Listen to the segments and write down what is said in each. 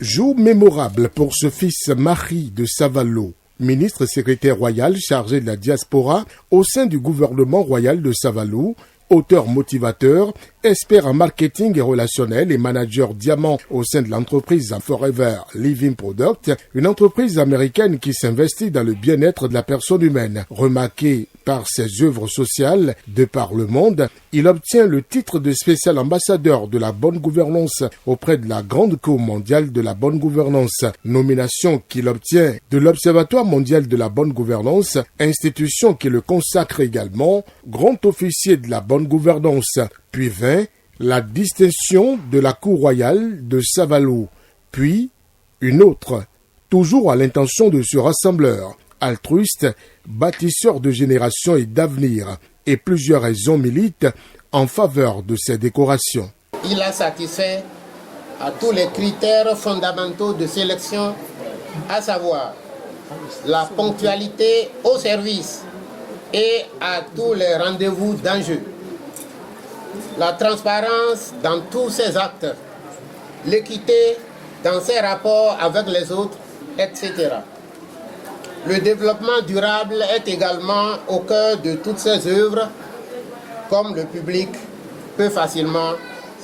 Jour mémorable pour ce fils Marie de Savalo, ministre secrétaire royal chargé de la diaspora au sein du gouvernement royal de Savalo, auteur motivateur, expert en marketing et relationnel et manager diamant au sein de l'entreprise Forever Living Product, une entreprise américaine qui s'investit dans le bien-être de la personne humaine. Remarqué par ses œuvres sociales de par le monde, il obtient le titre de spécial ambassadeur de la bonne gouvernance auprès de la Grande Cour mondiale de la bonne gouvernance, nomination qu'il obtient de l'Observatoire mondial de la bonne gouvernance, institution qui le consacre également grand officier de la bonne gouvernance, puis vint la distinction de la Cour royale de Savalo, puis une autre, toujours à l'intention de ce rassembleur, altruiste, bâtisseur de génération et d'avenir, et plusieurs raisons militent en faveur de ces décorations. Il a satisfait à tous les critères fondamentaux de sélection, à savoir la ponctualité au service et à tous les rendez-vous d'enjeu, la transparence dans tous ses actes, l'équité dans ses rapports avec les autres, etc. Le développement durable est également au cœur de toutes ses œuvres, comme le public peut facilement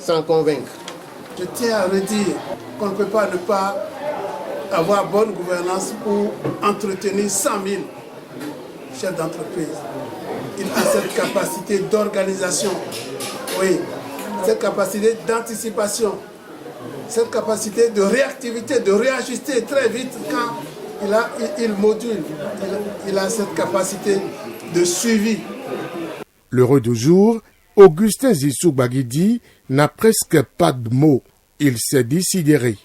s'en convaincre. Je tiens à redire qu'on ne peut pas ne pas avoir bonne gouvernance pour entretenir 100 000 chefs d'entreprise. Il a cette capacité d'organisation, oui, cette capacité d'anticipation, cette capacité de réactivité, de réajuster très vite quand il module, il a cette capacité de suivi. L'heureux du jour, Augustin Zissou Baguidi n'a presque pas de mots. Il s'est décidéré.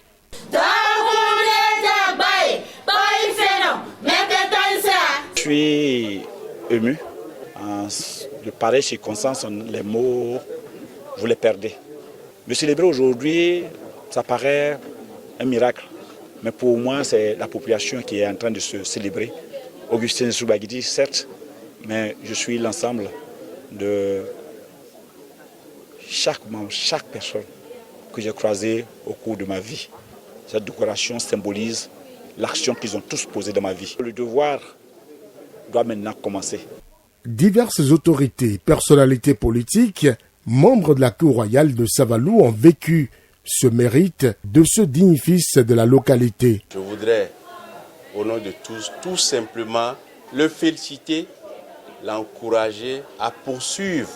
Je suis ému. De pareilles circonstances, les mots, vous les perdez. Me célébrer aujourd'hui, ça paraît un miracle. Mais pour moi, c'est la population qui est en train de se célébrer. Augustin Soubagidi, certes, mais je suis l'ensemble de chaque membre, chaque personne que j'ai croisée au cours de ma vie. Cette décoration symbolise l'action qu'ils ont tous posée dans ma vie. Le devoir doit maintenant commencer. Diverses autorités, personnalités politiques, membres de la Cour royale de Savalo ont vécu ce mérite de ce digne fils de la localité. Je voudrais, au nom de tous, tout simplement le féliciter, l'encourager à poursuivre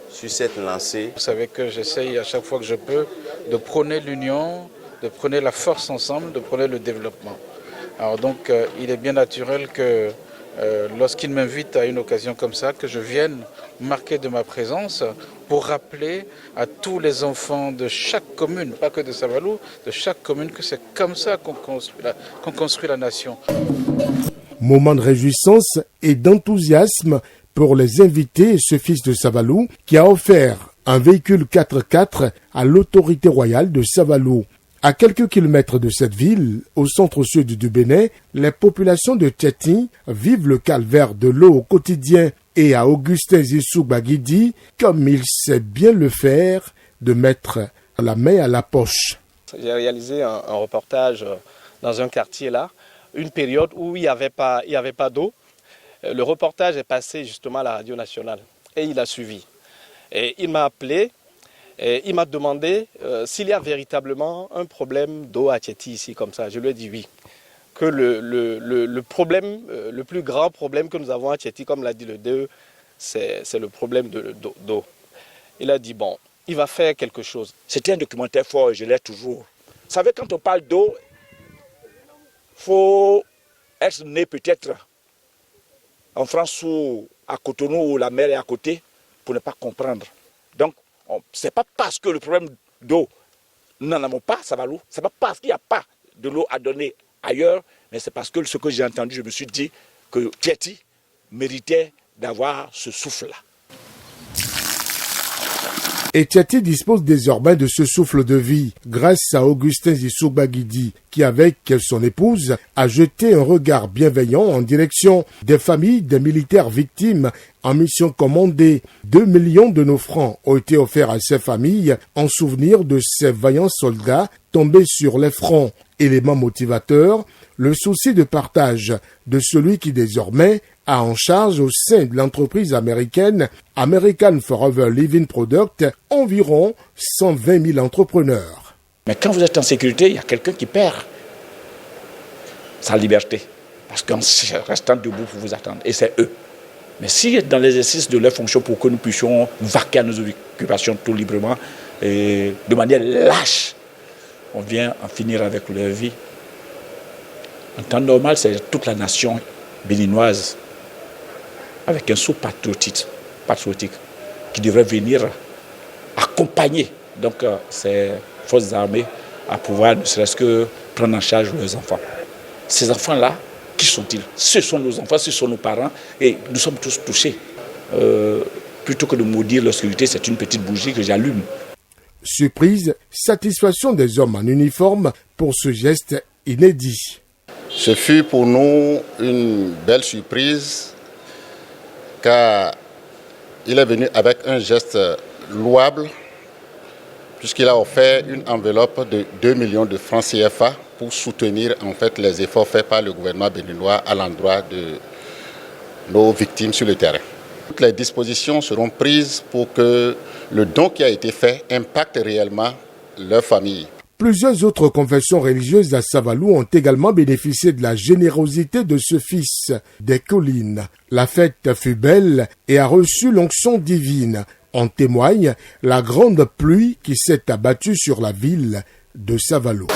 sur cette lancée. Vous savez que j'essaye à chaque fois que je peux de prôner l'union, de prôner la force ensemble, de prôner le développement. Alors donc il est bien naturel que lorsqu'il m'invite à une occasion comme ça, que je vienne marquer de ma présence pour rappeler à tous les enfants de chaque commune, pas que de Savalo, de chaque commune, que c'est comme ça qu'on construit la nation. Moment de réjouissance et d'enthousiasme pour les invités et ce fils de Savalo qui a offert un véhicule 4x4 à l'autorité royale de Savalo. À quelques kilomètres de cette ville, au centre-sud du Bénin, les populations de Tchéti vivent le calvaire de l'eau au quotidien et à Augustin Zissou Baguidi, comme il sait bien le faire, de mettre la main à la poche. J'ai réalisé un reportage dans un quartier là, une période où il n'y avait pas d'eau. Le reportage est passé justement à la radio nationale et il a suivi. Et il m'a appelé. Et il m'a demandé s'il y a véritablement un problème d'eau à Tchéti ici comme ça. Je lui ai dit oui. Que le problème, le plus grand problème que nous avons à Tchéti, comme l'a dit le DE, c'est le problème d'eau. Il a dit bon, il va faire quelque chose. C'était un documentaire fort et je l'ai toujours. Vous savez, quand on parle d'eau, il faut être né peut-être en France ou à Cotonou où la mer est à côté pour ne pas comprendre. Donc, ce n'est pas parce que le problème d'eau, nous n'en avons pas, Savalo, ce n'est pas parce qu'il n'y a pas de l'eau à donner ailleurs, mais c'est parce que ce que j'ai entendu, je me suis dit que Tchéti méritait d'avoir ce souffle-là. Et Tchéti dispose désormais de ce souffle de vie grâce à Augustin Zissou Baguidi qui, avec son épouse, a jeté un regard bienveillant en direction des familles des militaires victimes en mission commandée. 2 millions de nos francs ont été offerts à ces familles en souvenir de ces vaillants soldats tomber sur les fronts. Élément motivateur, le souci de partage de celui qui désormais a en charge au sein de l'entreprise américaine American Forever Living Product environ 120 000 entrepreneurs. Mais quand vous êtes en sécurité, il y a quelqu'un qui perd sa liberté. Parce qu'en restant debout pour vous attendre, et c'est eux. Mais si dans l'exercice de leurs fonctions pour que nous puissions vaquer à nos occupations tout librement et de manière lâche, on vient en finir avec leur vie. En temps normal, c'est toute la nation béninoise avec un sceau patriotique qui devrait venir accompagner donc, ces forces armées à pouvoir ne serait-ce que prendre en charge leurs enfants. Ces enfants-là, qui sont-ils? Ce sont nos enfants, ce sont nos parents et nous sommes tous touchés. Plutôt que de maudire l'obscurité, c'est une petite bougie que j'allume. Surprise, satisfaction des hommes en uniforme pour ce geste inédit. Ce fut pour nous une belle surprise car il est venu avec un geste louable puisqu'il a offert une enveloppe de 2 millions de francs CFA pour soutenir en fait les efforts faits par le gouvernement béninois à l'endroit de nos victimes sur le terrain. Toutes les dispositions seront prises pour que le don qui a été fait impacte réellement leur famille. Plusieurs autres confessions religieuses à Savalou ont également bénéficié de la générosité de ce fils des collines. La fête fut belle et a reçu l'onction divine. En témoigne la grande pluie qui s'est abattue sur la ville de Savalou.